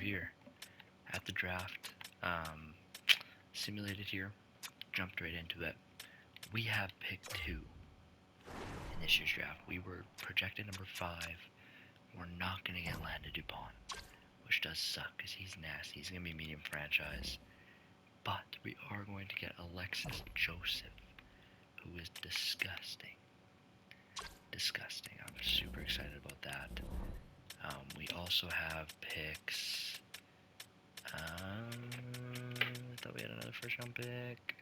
here at the draft. Simulated here. Jumped right into it. We have pick 2 in this year's draft. We were projected number 5. We're not going to get Landon Dupont, which does suck because he's nasty. He's going to be medium franchise. But we are going to get Alexis Joseph, who is disgusting. Disgusting. I'm super excited about that. We also have picks. I thought we had another first round pick.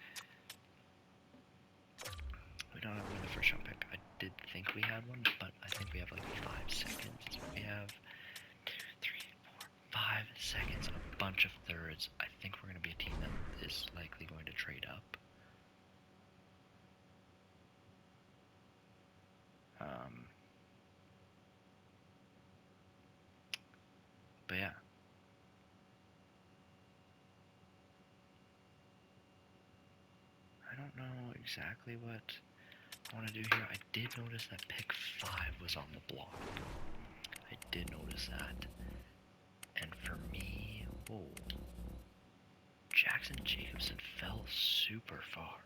We don't have another first round pick. I did think we had one, but I think we have like 5 seconds. We have 2, 3, 4, 5 seconds, a bunch of thirds. I think we're going to be a team that is likely going to trade up. But yeah. I don't know exactly what I want to do here. I did notice that pick 5 was on the block. I did notice that. And for me, whoa, Jackson Jacobson fell super far.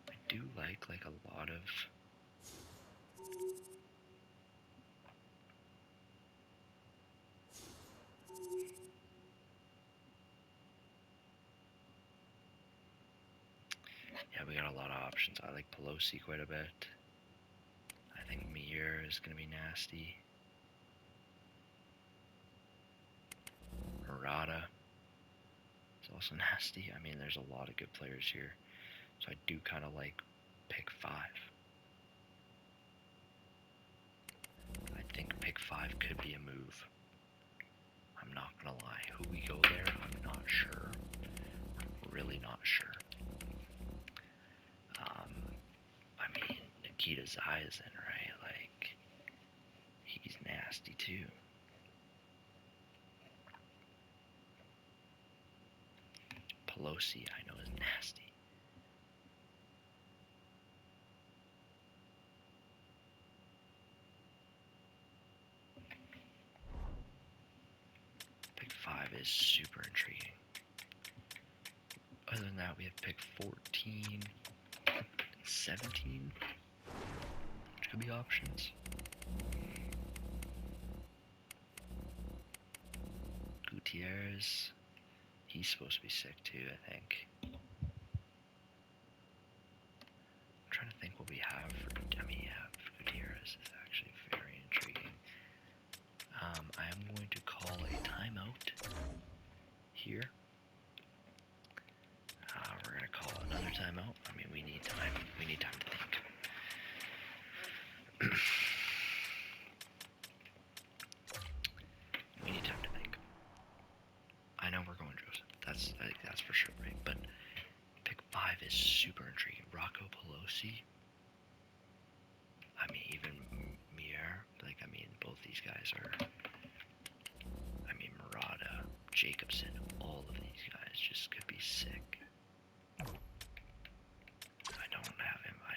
I do like a lot of yeah, we got a lot of options. I like Pelosi quite a bit. I think Mir is going to be nasty. Murata is also nasty. I mean, there's a lot of good players here. So I do kind of like pick 5. I think pick 5 could be a move. I'm not going to lie. Who we go there, I'm not sure. I'm really not sure. I mean, Nikita Zaizan, right? Like, he's nasty too. Pelosi, I know, is nasty. Pick 5 is super intriguing. Other than that, we have pick 14, 17, which could be options. Gutierrez, he's supposed to be sick too, I think. I'm trying to think what we have for, Gutierrez is actually very intriguing. I am going to call a timeout here. We're going to call another timeout. I mean, we need time. We need time to think. We need time to think. I know we're going Joseph. I think that's for sure, right? But pick 5 is super intriguing. Rocco Pelosi. I mean, even Mir. Like, I mean, both these guys are. I mean, Murata, Jacobson, all of these guys just could be sick. I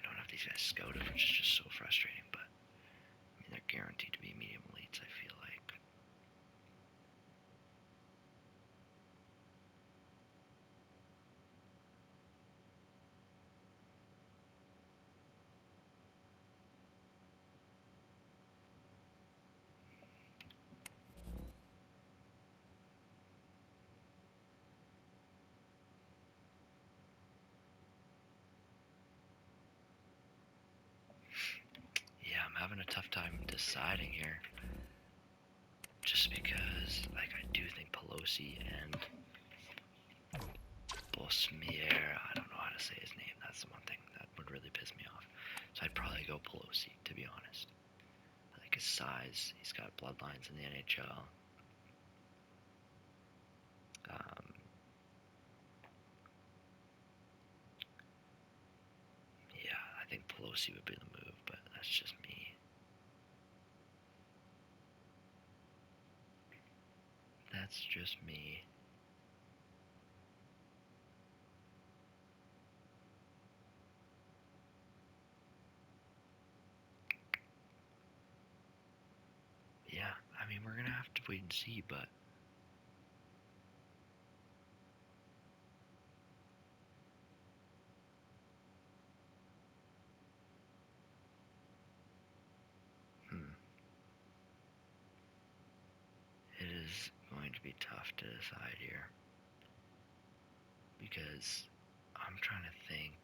don't have these guys scouted, which is just so frustrating, but I mean, they're guaranteed to be medium elites, I feel like. Yeah, I'm having a tough time deciding here. Just because, like, I do think Pelosi and Bosmier, I don't know how to say his name. That's the one thing that would really piss me off. So I'd probably go Pelosi, to be honest. I like his size. He's got bloodlines in the NHL. Yeah, I think Pelosi would be the move, but that's just me. That's just me. Yeah, I mean, we're going to have to wait and see, but is going to be tough to decide here. Because I'm trying to think.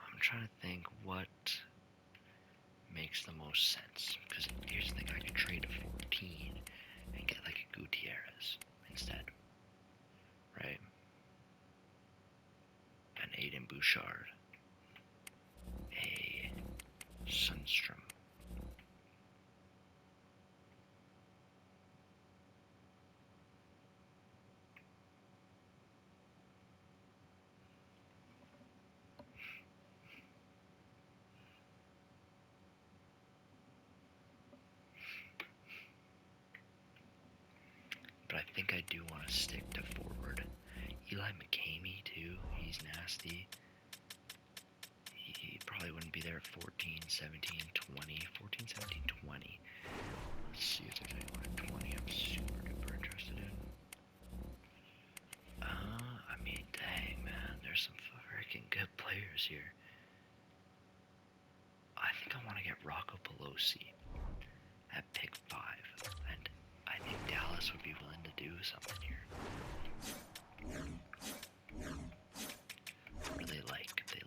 I'm trying to think what makes the most sense. Because here's the thing, I could trade a 14 and get like a Gutierrez instead. Right? An Aiden Bouchard. A Sundstrom. But I think I do want to stick to forward. Eli McCamey too, he's nasty. He probably wouldn't be there at 14, 17, 20. 14, 17, 20. Let's see if there's anyone at 20 I'm super duper interested in. I mean, dang, man, there's some freaking good players here. I think I want to get Rocco Pelosi at pick 5, and I think Dallas would be willing to do something here. They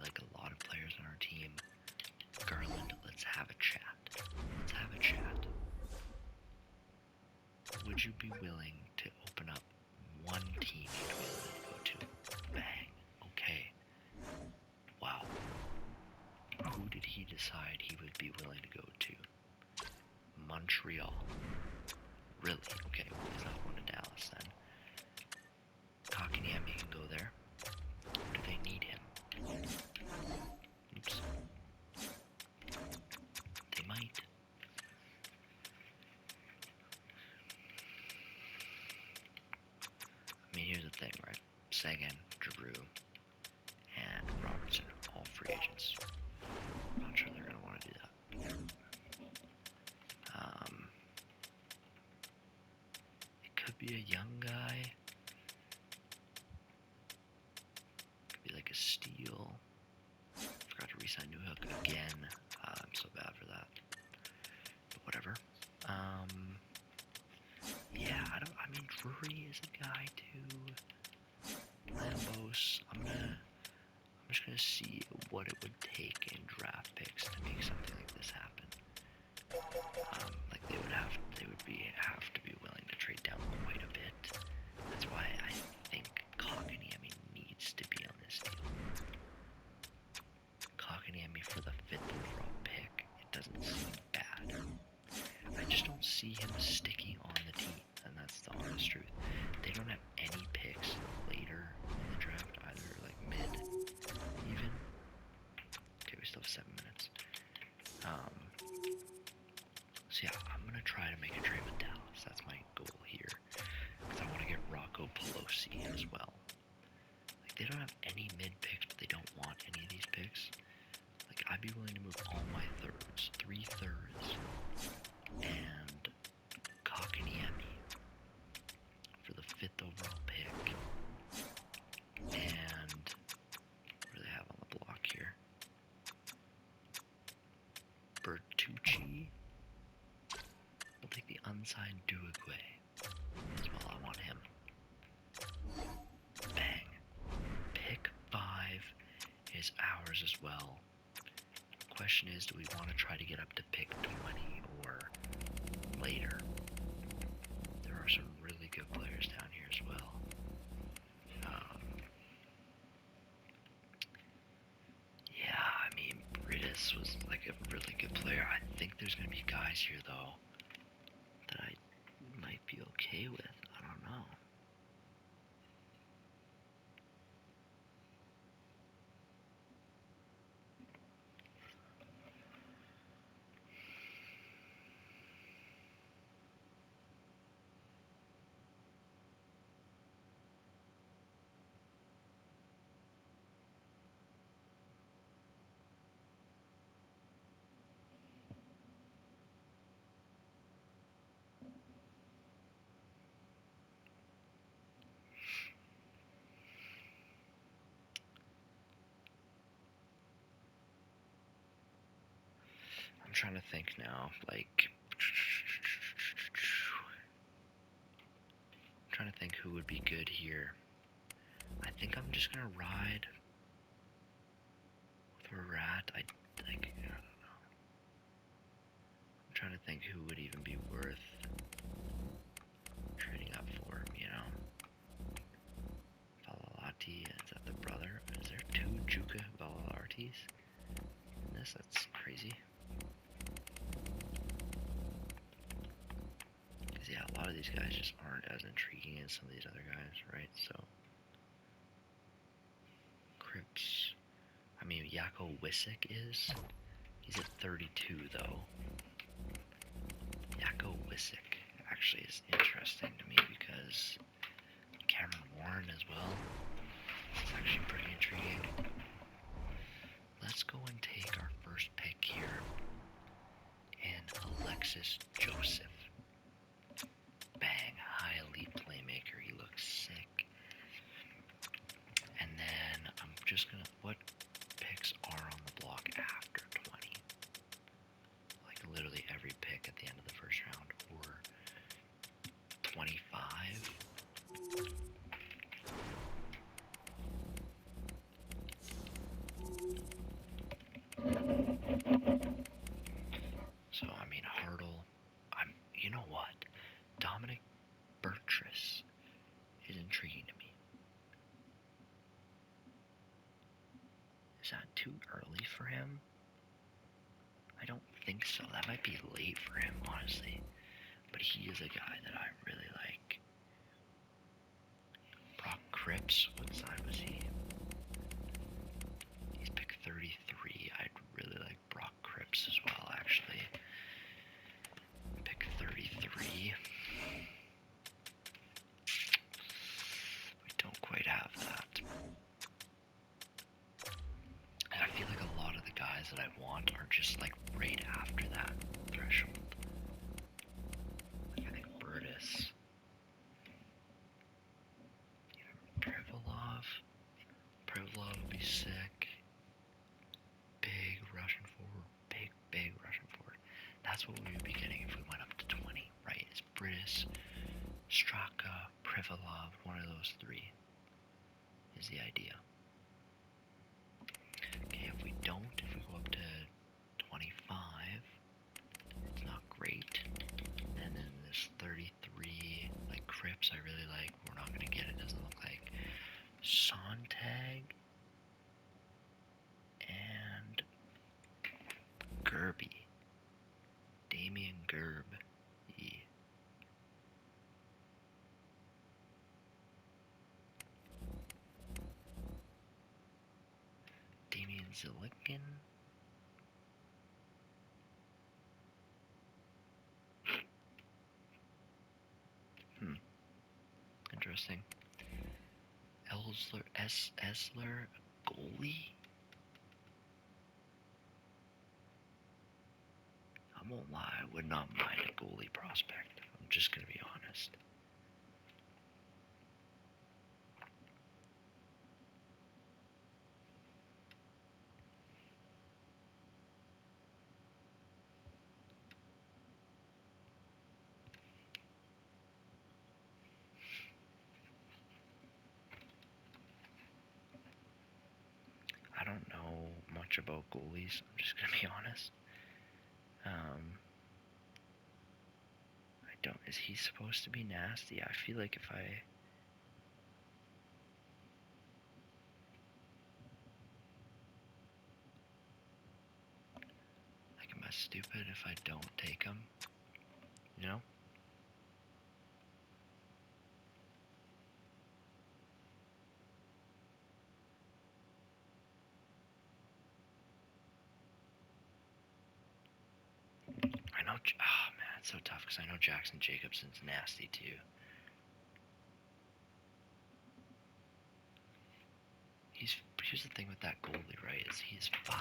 like a lot of players on our team. Garland, let's have a chat. Let's have a chat. Would you be willing to open up one team you'd be willing to go to? Bang. Okay. Wow. Who did he decide he would be willing to go to? Montreal. Really? Okay, well, he's not going to Dallas then. Kotkaniemi can go there. Do they need him? Oops. They might. I mean, here's the thing, right? Sagan, Giroux, and Robertson, all free agents. Not sure they're going to want to do that. It could be a young guy. Could be like a steal. Forgot to re-sign Newhook again. I'm so bad for that. But whatever. Yeah, I mean, Drury is a guy too. Lambos. I'm just gonna see what it would take in draft picks to make something like this happen. Like they would have to be willing to trade down quite a bit. That's why I think Kotkaniemi needs to be on this deal. Kotkaniemi for the 5th overall pick. It doesn't seem bad. I just don't see him sticking on the team, and that's the honest truth. They don't have any picks later in the draft either, like mid, even. Okay, we still have 7 minutes. So yeah, I'm gonna try to make a trade with Dallas. That's my goal here, because I want to get Rocco Pelosi as well. Like they don't have any mid picks, but they don't want any of these picks. Like I'd be willing to move all my thirds, 3 thirds, and Kotkaniemi for the 5th overall pick. And what do they have on the block here? Bertucci. We'll take the unsigned Duiguay as well. I want him. Bang. Pick 5 is ours as well. Question is, do we want to try to get up to pick 20 or later? There are some really good players down here as well. Yeah, I mean, Britis was like a really good player. I think there's going to be guys here, though, that I might be okay with. I don't know. trying to think now, like, I'm trying to think who would be good here. I think I'm just gonna ride with where we're at. I don't know. I'm trying to think who would even be worth trading up for, you know? Valalati, is that the brother? Is there two Juka Valalatis in this? That's crazy. Because, yeah, a lot of these guys just aren't as intriguing as some of these other guys, right? So, Crips. I mean, Yako Wisik is. He's at 32, though. Yako Wisik actually is interesting to me because Cameron Warren as well. It's actually pretty intriguing. Let's go and take our first pick here. And Alexis Joseph. Bang, high elite playmaker. He looks sick. And then I'm just gonna, what picks are on the block after 20? Like literally every pick at the end of the first round, or 25? So, I mean, Hartle, you know what? Dominic Bertrus is intriguing to me. Is that too early for him? I don't think so. That might be late for him, honestly. But he is a guy that I really like. Brock Cripps, what side was he? He's pick 33. I'd really like Brock Cripps as well, actually. Pick 33. We don't quite have that. And I feel like a lot of the guys that I want are just like right after that threshold. Like I think Burtis. Privilov would be sick. Big Russian forward. Big Russian forward. That's what we would be getting if we went up to 20, right? It's Britis, Straka, Privilov, one of those three is the idea. Okay, if we go up to 25, it's not great. And then this 33, like Cripps, I really like. We're not going to get it, doesn't look like. Sontag and Gerby. Damien Gerb. Damien Zilikin. Interesting. Esler, goalie? I won't lie, I would not mind a goalie prospect. I'm just going to be honest. I don't know much about goalies, I'm just going to be honest. Is he supposed to be nasty? I feel like if I... Like, am I stupid if I don't take him? You know? I know... Oh, man, it's so tough because I know Jackson Jacobson's nasty, too. Here's the thing with that goalie, right, is he's 5'9".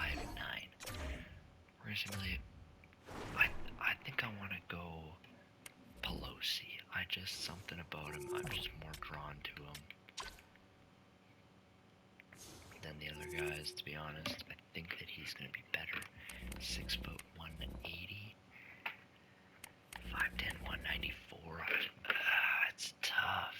Whereas Amelia, I think I want to go Pelosi. Something about him, I'm just more drawn to him than the other guys, to be honest. I think that he's going to be better 6', 180. 5'10", 194. It's tough.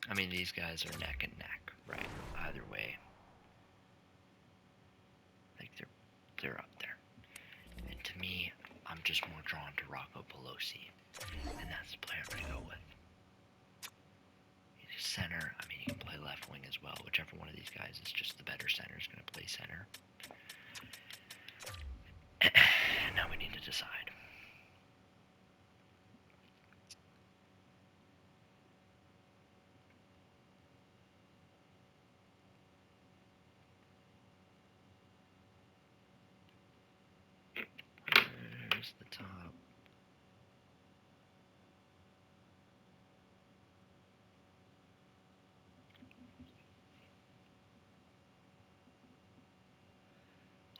I mean, these guys are neck and neck, right? Either way. Like, they're up there. And to me, I'm just more drawn to Rocco Pelosi. And that's the player I'm going to go with. He's a center. I mean, he can play left wing as well. Whichever one of these guys is just the better center is going to play center. Now we need to decide. Where's the top?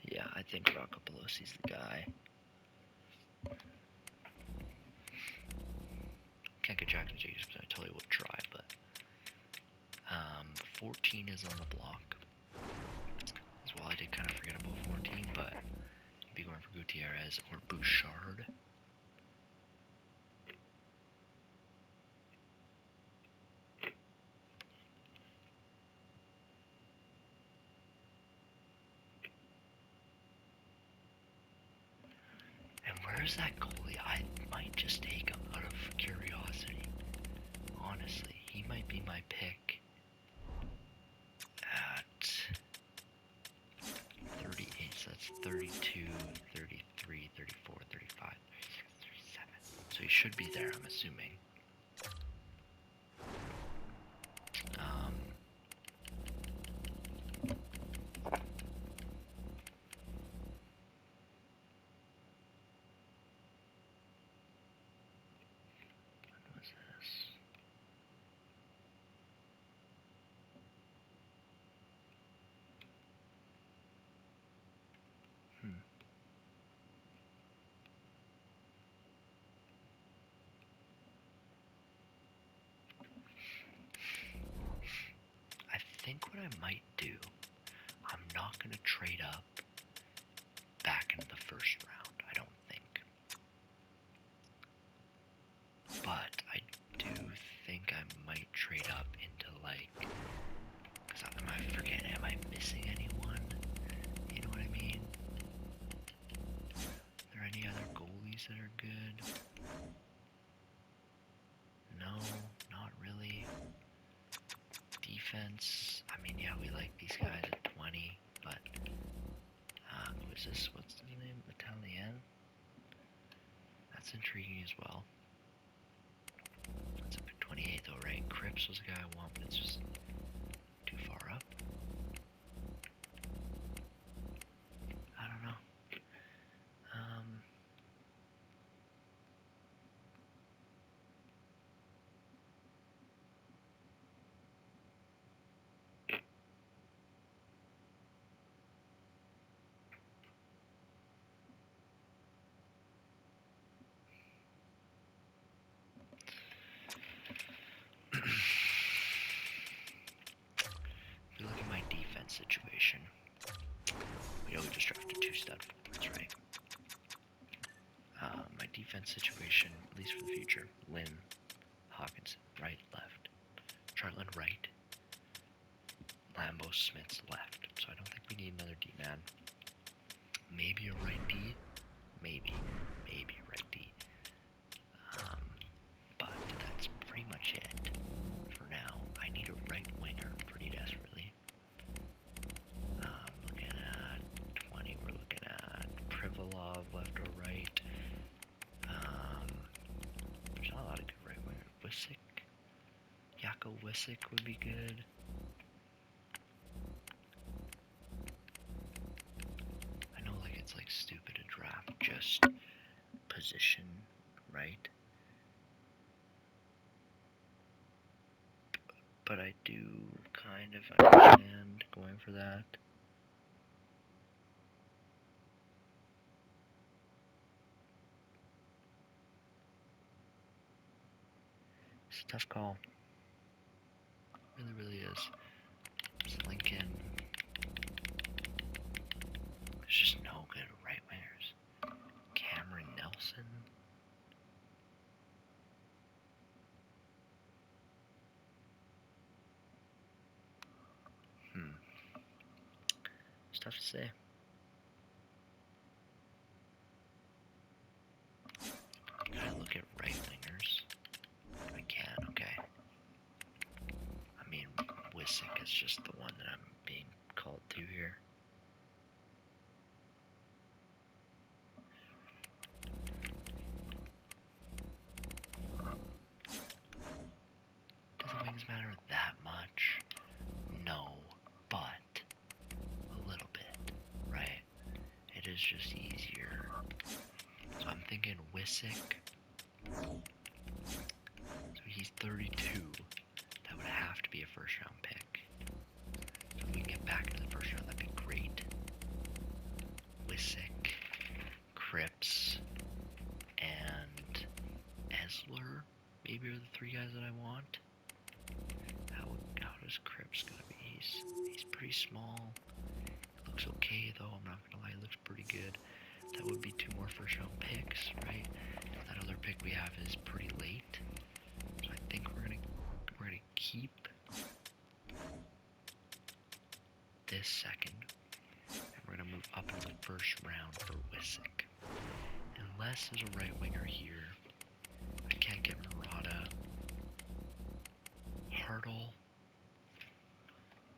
Yeah, I think Rocco Pelosi's the guy. Can't get Jackson Jacobs, I totally would try, but 14 is on the block. As well, I did kind of forget about 14, but you'd be going for Gutierrez or Bouchard. And where's that goalie? I might just take him out of curiosity. Honestly, he might be my pick at 38, so that's 32, 33, 34, 35, 36, 37. So he should be there, I'm assuming. What was this? I think what I might do, I'm not going to trade up back into the first round, I don't think. But I do think I might trade up into, like, because am I forgetting, am I missing anyone? You know what I mean? Are there any other goalies that are good? No, not really. Defense, I mean, yeah, we like these guys at 20, but who is this? What's his name? Italian? That's intriguing as well. That's up at 28 though, right? Cripps was the guy I want, but it's just too far up. I don't know. If you look at my defense situation, we know we just drafted 2 stud forwards, right? My defense situation, at least for the future, Lynn, Hawkinson, right, left. Chartland, right. Lambo, Smith's left. So I don't think we need another D-man. Maybe a right D. Maybe a right D. But that's pretty much it for now. I need a right winger pretty desperately. Privilov, left or right. There's not a lot of good right winger. Wisik. Yako Wisik would be good. I know, like, it's like stupid to draft just position, right? But I do kind of understand going for that. It's a tough call. It really is. It's Lincoln. There's just no good right wingers. Cameron Nelson. It's tough to say. Can I look at right wingers? I can, okay. I mean, Wisik is just the one that I'm being called to here. Does the wings matter that much? No, but a little bit, right? It is just easier. So I'm thinking Wisik. So he's 32. That would have to be a first round pick. So if we can get back into the first round, that'd be great. Wisik, Cripps, and Esler maybe are the three guys that I want. How does Cripps gonna be? He's pretty small. Looks okay though, I'm not gonna lie, he looks pretty good. That would be 2 more first round picks, right? That other pick we have is pretty late. So I think we're gonna keep this second. And we're gonna move up into the first round for Wisik. Unless there's a right winger here. I can't get Murata. Hartle.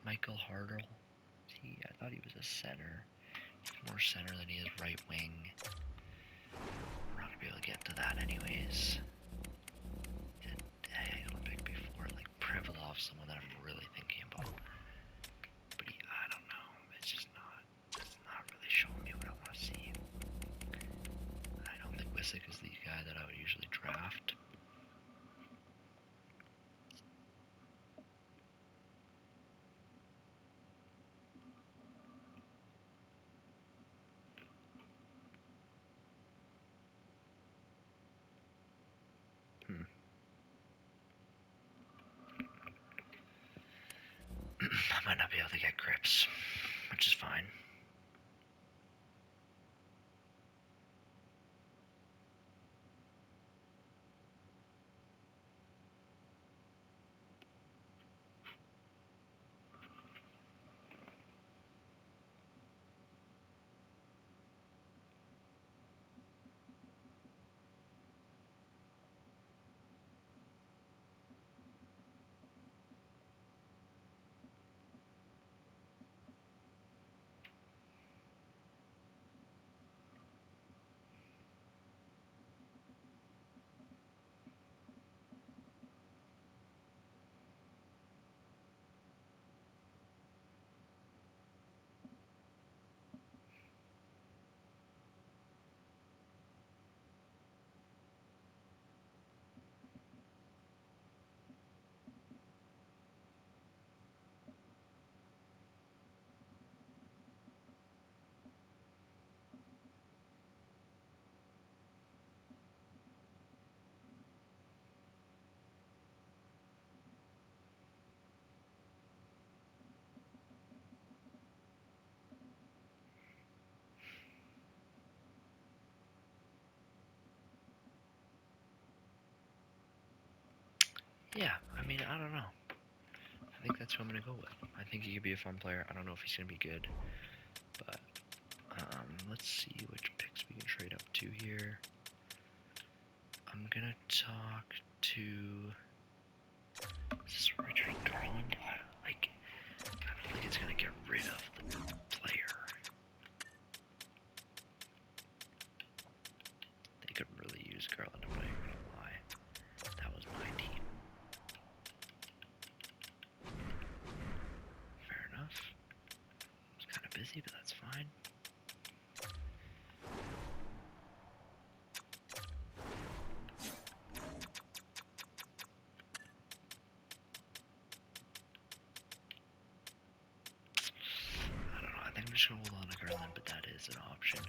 Michael Hartle. I thought he was a center. He's more center than he is right wing. We're not gonna be able to get to that anyways. He Olympic before, like Privilov, someone that I'm really thinking about. But I don't know. It's not really showing me what I want to see. I don't think Wisik is the guy that I would usually draft. I might not be able to get Cripps, which is fine. Yeah, I mean, I don't know. I think that's who I'm going to go with. I think he could be a fun player. I don't know if he's going to be good. But, let's see which picks we can trade up to here. I'm going to talk to... Is this Richard Garland? I feel like it's going to get rid of the player. just gonna hold on to Garland, but that is an option.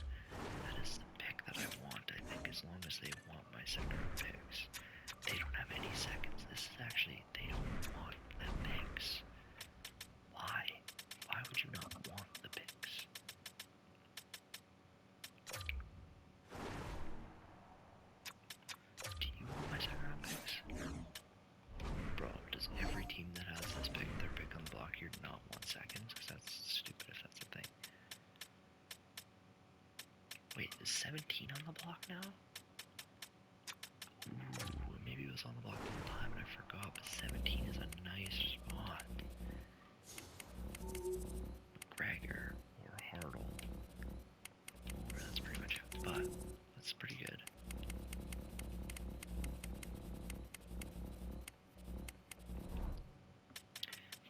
That is the pick that I want, I think, as long as they want my second round picks. They don't have any seconds. This is actually, they don't want the picks. Why? Why would you not want the picks? Do you want my second round picks? Bro, does every team that has this pick, their pick on the block here, not want seconds? Because that's stupid if that's a thing. Wait, is 17 on the block now? Ooh, maybe it was on the block the whole time and I forgot, but 17 is a nice spot. Gregor or Hartle. Or that's pretty much it, but that's pretty good.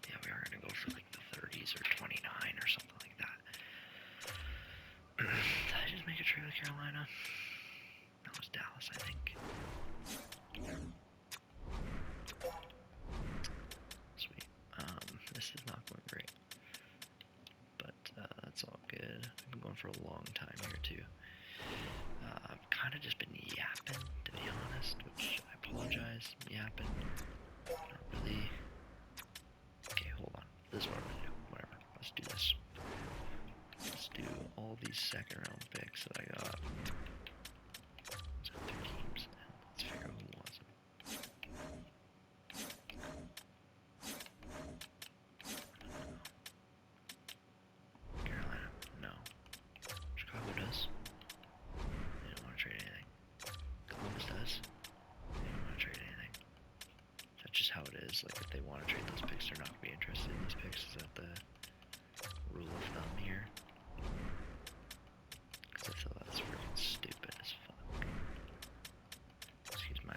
Yeah, we are gonna go for like the 30s or 29 or something like that. Did I just make a trade with Carolina? That was Dallas, I think. Sweet. This is not going great. But that's all good. I've been going for a long time here too. I've kind of just been yapping, to be honest, which I apologize. Yapping. Not really. Okay, hold on. This is what I'm gonna do. Whatever. Let's do this. Let's do all these second round picks that I got. Let's have 3 teams and let's figure out who wants them. Carolina, no. Chicago does. They don't want to trade anything. Columbus does. They don't want to trade anything. That's just how it is. Like, if they want to trade those picks, they're not going to be interested in these picks. Is that the rule of thumb here? Because I feel that's freaking stupid as fuck. Excuse my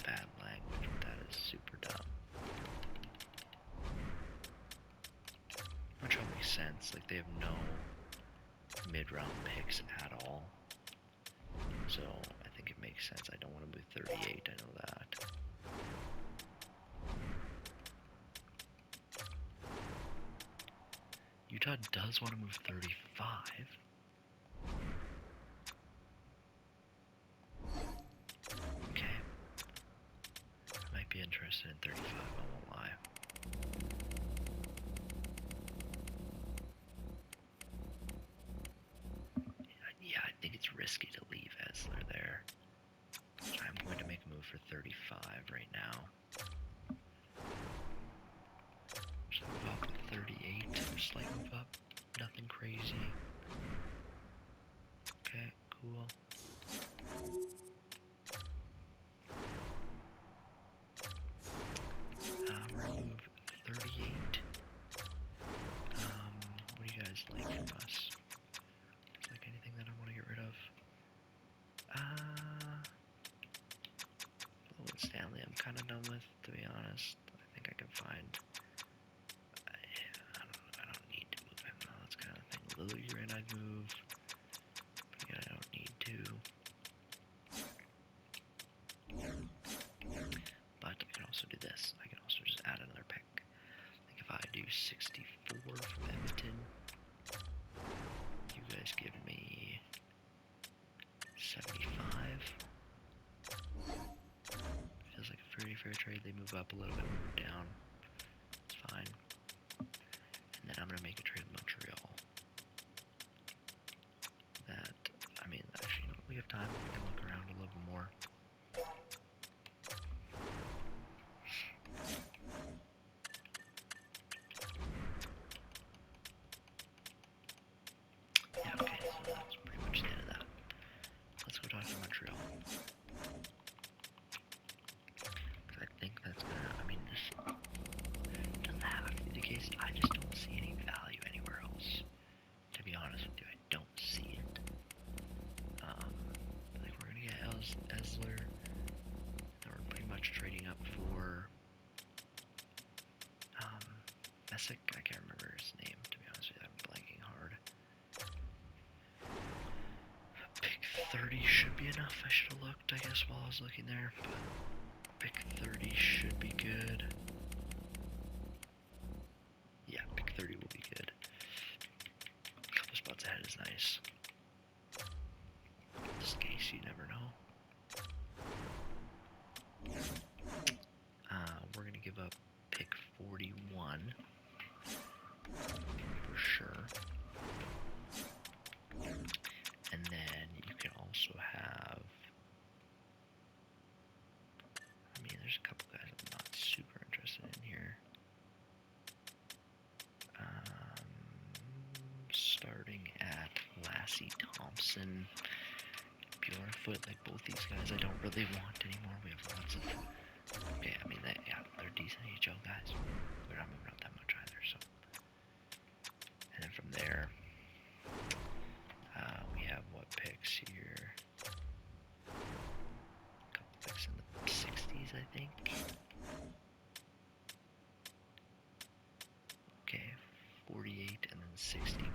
bad language, but that is super dumb. Which all makes sense. Like, they have no mid-round picks at all. So, I think it makes sense. I don't want to move 38, I know that. Utah does want to move 35. Okay. I might be interested in 35, I won't lie. Yeah, I think it's risky to leave Esler there. I'm going to make a move for 35 right now. So move up to 38, slight move up, nothing crazy. Okay, cool. We're gonna move 38. What do you guys like from us? Like anything that I want to get rid of? Owen Stanley I'm kind of done with, to be honest. I think I can find... I don't need to move him though, that's kind of thing. Liljegren I'd move. But yeah, I don't need to. But I can also do this. I can also just add another pick. Like if I do 64 from Edmonton, you guys give me 75. Feels like a pretty fair trade. They move up a little bit, move down. It's fine. And then I'm gonna make a trade with Montreal. That, I mean, actually, you know, we have time. We can look around a little bit more. Yeah, okay, so that's pretty much the end of that. Let's go talk to Montreal. Because I think that's gonna, I mean, this doesn't have to be the case. I just don't see any value anywhere else. To be honest with you, I don't see it. I think we're gonna get Esler. And we're pretty much trading up for Messick. I can't remember his name, to be honest with you. I'm blanking hard. Pick 30 should be enough. I should have looked, I guess, while I was looking there. But pick 30 should be good. Yeah, pick 30 will be good. and Bjornfoot, like both these guys I don't really want anymore. We have lots of, okay, I mean, they're decent HL guys. We're not moving up that much either, so. And then from there, we have what picks here? A couple picks in the 60s, I think. Okay, 48 and then 61.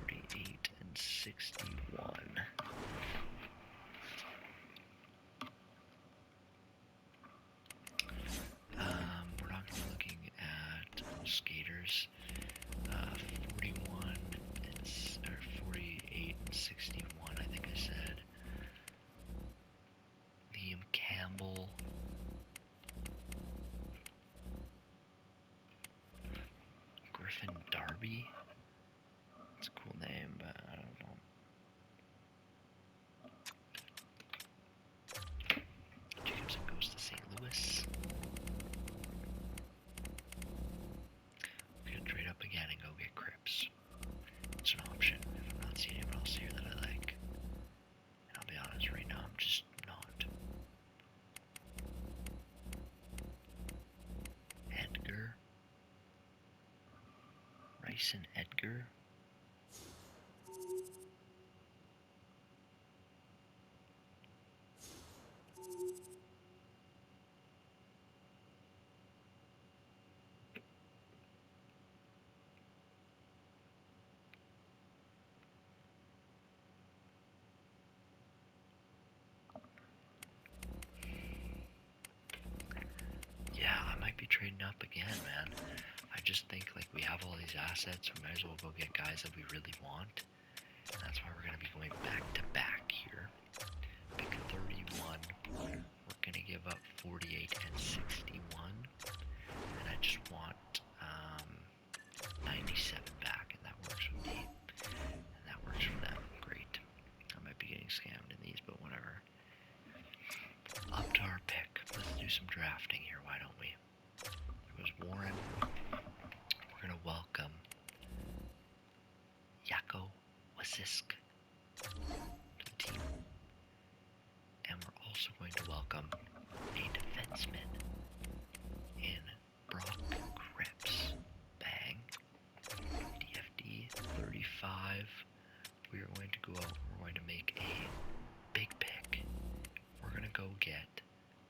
48 and 61. We're not going to be looking at those skaters. 41 and, or 48 and 61, I think I said. Liam Campbell. Griffin Darby. It's a cool name, but I don't know. Jacobson goes to St. Louis. We're gonna trade up again and go get Cripps. It's an option if I'm not seeing anyone else here that I like. And I'll be honest, right now I'm just not. Edgar. Rice and Edgar. Yeah, I might be trading up again, man. I just think like we have all these assets, we might as well go get guys that we really want. And that's why we're gonna be going back to back here. Pick 31. We're gonna give up 48 and 61. And I just want 97 back, and that works for me. And that works for them. Great. I might be getting scammed in these, but whatever. Up to our pick. Let's do some drafting here, why don't we? It was Warren. We're gonna welcome Yako Wasisk to the team. And we're also going to welcome a defenseman in Brock Cripps. Bang. DFD 35. We are going to go out. We're going to make a big pick. We're going to go get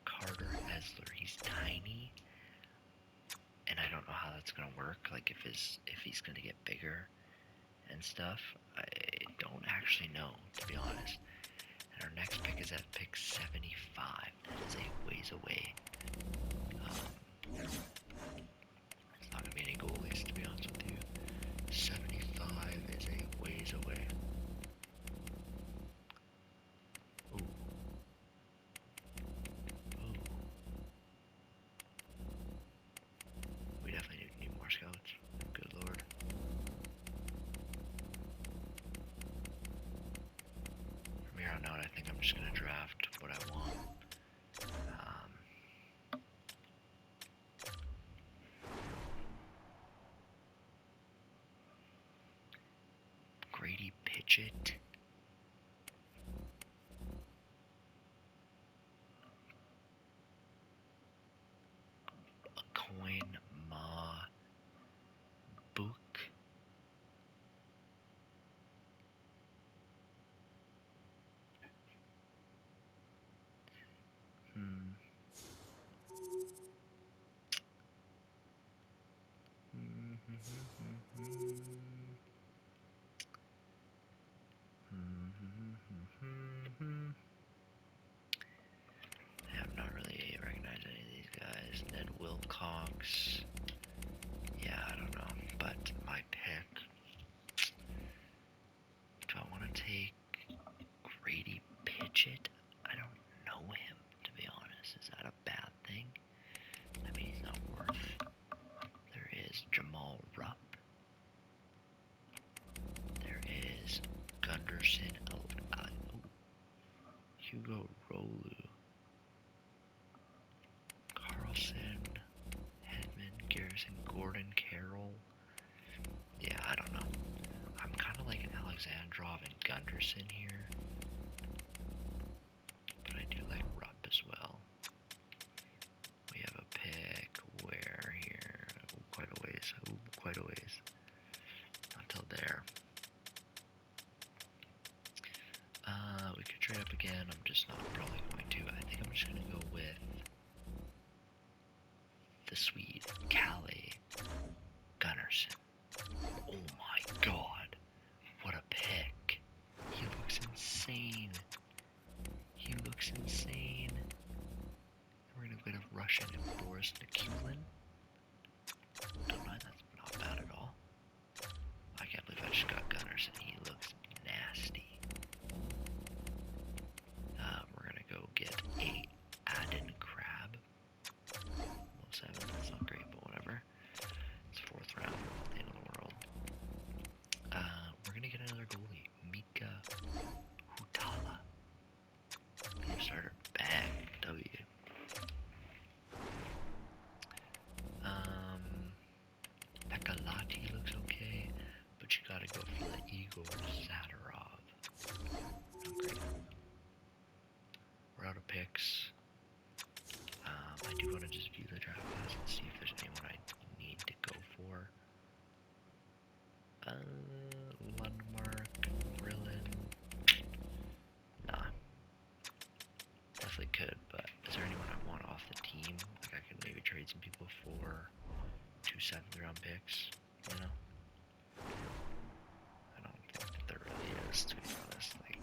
Carter Esler. He's tiny. And I don't know how that's going to work. Like if he's going to get bigger and stuff. I don't actually know, to be honest. And our next pick is at pick 75. That is a ways away. It's not going to be any goalies, to be honest with you. 75 is a ways away. Ooh. Ooh. We definitely need more scouts. Good lord. From here on out, I think I'm just going to draft what I want. Grady Pitchett. A coin ma book. I'm not really recognizing any of these guys. Ned Wilcox. Yeah, I don't know. But my pick. Do I want to take Grady Pitchett? I don't know him, to be honest. Is that a bad thing? I mean, he's not worth. There is Jamal Rupp. There is Gunderson. Hugo Rolu. Carlson. Hedman. Garrison. Gordon. Carroll. Yeah, I don't know. I'm kind of like an Alexandrov and Gunderson here. But I do like Rupp as well. We have a pick where here? Oh, quite a ways. Oh, quite a ways. Not till there. We could trade up again. I'm just not probably going to. I think I'm just going to go with the Swede, Kalle Gunnarsson. Oh my god. What a pick. He looks insane. He looks insane. We're going to get a Russian and Boris Nikulin. Don't mind, that's not bad at all. I can't believe I just got Gunnarsson. He looks nasty. We're gonna go get a Adden Crab. Low 7, that's not great, but whatever. It's 4th round, not the end of the world. We're gonna get another goalie, Mika Hutala. Game starter, bang, W. Pekalati looks okay, but you gotta go for the Igor Zadorov. Not great. We're out of picks. I do want to just view the draft class and see if there's anyone I need to go for. Lundmark, Brillen. Nah. Definitely could, but is there anyone I want off the team? Like I could maybe trade some people for 2 7th-round picks, you know? I don't think that there really is, to be honest. Like,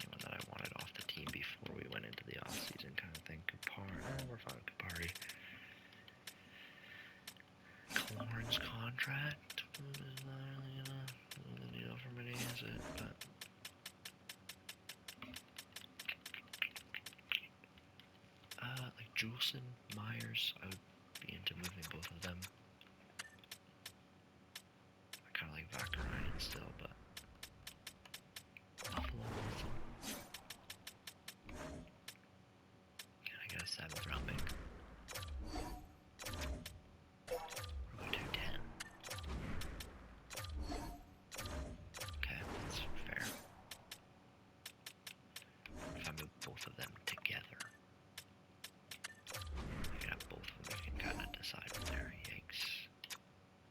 anyone that I wanted off the team before we went into the off-season kind of thing. We're fine with Kupari. Kalorn's contract is not really gonna move the needle for many, is it? But like Juleson, Myers, I would be into moving both of them. I kind of like Vakarainen still, but Buffalo Wilson. Can I get a 7th-round pick? We're going to 10. Okay, that's fair. If I move both of them together, I can have both of them. We can kind of decide from there. Yikes.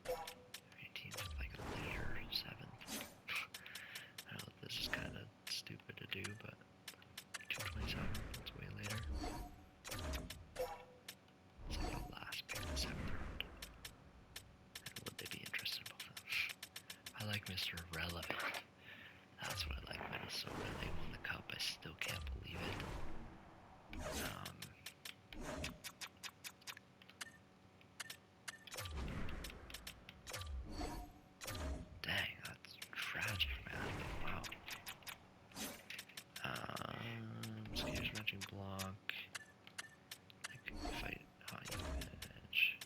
18 with like a later 7th. I know this is kind of stupid to do, but 227, that's way later. It's like the last pick of the 7th round. And would they be interested in both of them? I like Mr. Relevant. That's what I like. Minnesota, they won the cup. I still can't believe it. Dang, that's tragic, man. Wow. Skaters matching block. I could fight hockey match.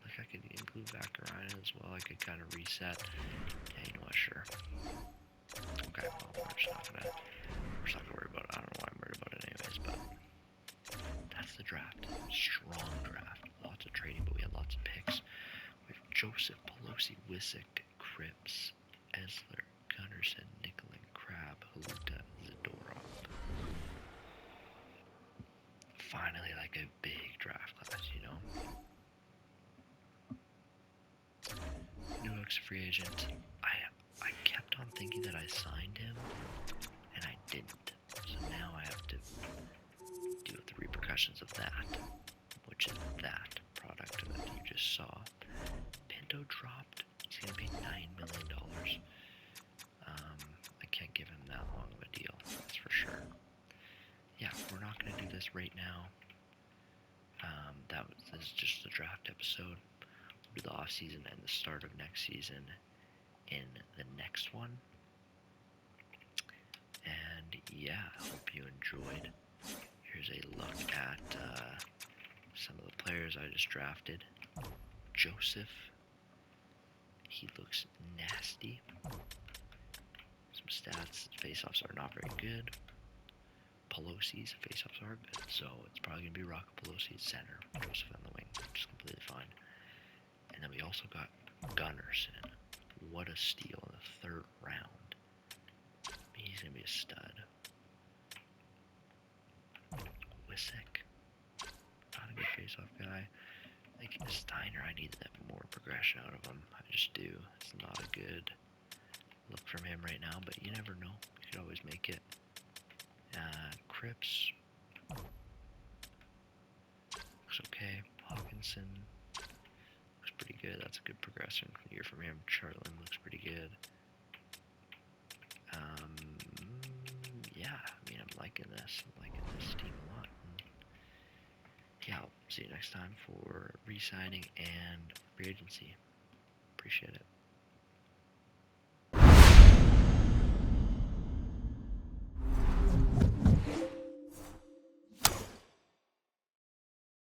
Like I could include Vakarainen as well. I could kind of reset. Yeah, you know what? Sure. Okay, well, we're just not gonna worry about it. I don't know why I'm worried about it anyways, but that's the draft. Strong draft. Lots of trading, but we had lots of picks. We have Joseph, Pelosi, Wissick, Cripps, Esler, Gunnarsson, Nicolin, Crab, Haluta, Zadorov. Finally, like a big draft class, you know? New York's free agent. I kept on thinking that I signed him, and I didn't. So now I have to deal with the repercussions of that, which is that product that you just saw. Pinto dropped. He's going to pay $9 million. I can't give him that long of a deal, that's for sure. Yeah, we're not going to do this right now. This is just the draft episode. We'll do the off season and the start of next season in the next one. And yeah, I hope you enjoyed. Here's a look at some of the players I just drafted. Joseph, he looks nasty. Some stats, face-offs are not very good. Pelosi's face-offs are good, so it's probably going to be Rocco Pelosi at center, Joseph on the wing, which is completely fine. And then we also got Gunnarsson. What a steal in the 3rd round. He's going to be a stud. Wisek. Not a good face-off guy. Like Steiner, I need that more progression out of him. I just do. It's not a good look from him right now, but you never know. You could always make it. Cripps. Looks okay. Hawkinson. Looks pretty good. That's a good progression year from him. Charlton looks pretty good. Yeah, I mean, I'm liking this. I'm liking this team a lot. And yeah, I'll see you next time for re-signing and free agency. Appreciate it.